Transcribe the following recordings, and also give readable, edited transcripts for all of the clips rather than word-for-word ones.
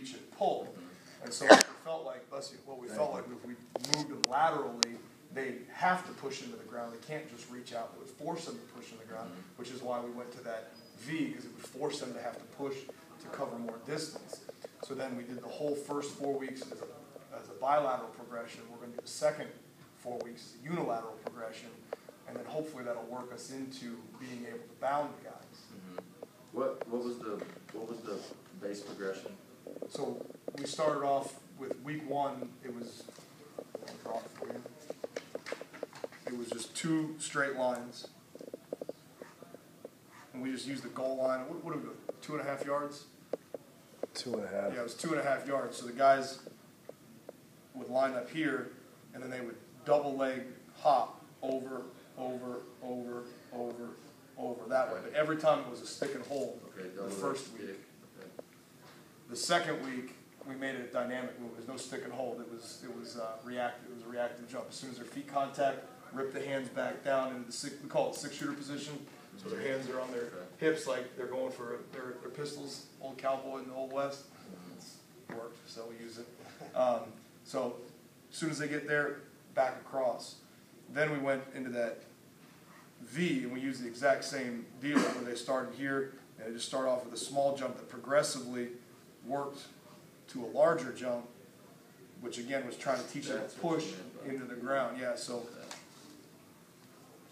reach and pull. And so what we felt like if we moved them laterally, they have to push into the ground. They can't just reach out. It would force them to push in the ground, which is why we went to that V, because it would force them to have to push to cover more distance. So then we did the whole first 4 weeks as a bilateral progression. We're going to do the second 4 weeks as a unilateral progression, and then hopefully that'll work us into being able to bound the guys. What was the base progression? So we started off with week 1. It was just 2 straight lines, and we just used the goal line. What do we do? 2.5 yards. 2.5. Yeah, it was 2.5 yards. So the guys would line up here, and then they would double leg hop over that way. But every time it was a stick and hold. Okay, the first week. Okay. The second week we made it a dynamic move. There was no stick and hold. It was reactive. It was a reactive jump. As soon as their feet contact, rip the hands back down into the we call it 6-shooter position. So their hands are on their hips like they're going for their pistols. Old cowboy in the Old West. It's worked, so we use it. So as soon as they get there, back across. Then we went into that V, and we used the exact same deal where they started here, and they just start off with a small jump that progressively worked to a larger jump, which again was trying to teach them to push into the ground. Yeah, so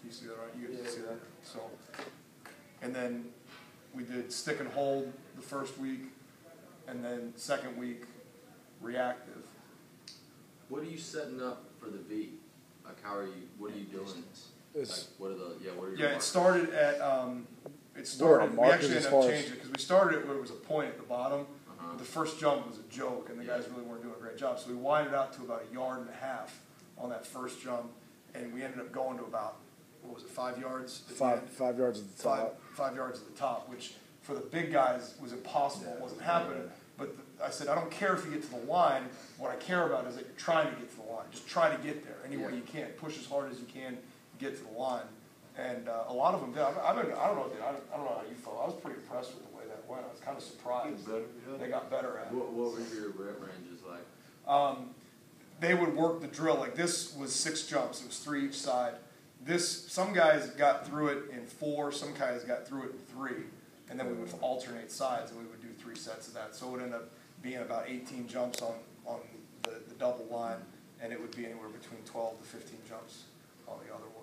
you see that, right? You can see that. So, and then we did stick and hold the first week, and then second week reactive. What are you setting up for the V? Like, what are you doing? Like, what are your Yeah, it started at, we actually ended up changing it, because we started it where it was a point at the bottom. The first jump was a joke, and the guys really weren't doing a great job. So we winded out to about 1.5 yards on that first jump, and we ended up going to about, 5 yards? 5 yards at the top. 5 yards at the top, which for the big guys was impossible. It wasn't happening. But I said, I don't care if you get to the line. What I care about is that you're trying to get to the line. Just try to get there any way you can. Push as hard as you can to get to the line. And a lot of them did. I don't know how you felt. I was pretty impressed with the way that went. I was kind of surprised. They got better at it. What were your rep ranges like? They would work the drill. Like this was 6 jumps. It was 3 each side. Some guys got through it in 4. Some guys got through it in 3. And then we would alternate sides, and we would do 3 sets of that. So it would end up being about 18 jumps on the double line, and it would be anywhere between 12 to 15 jumps on the other one.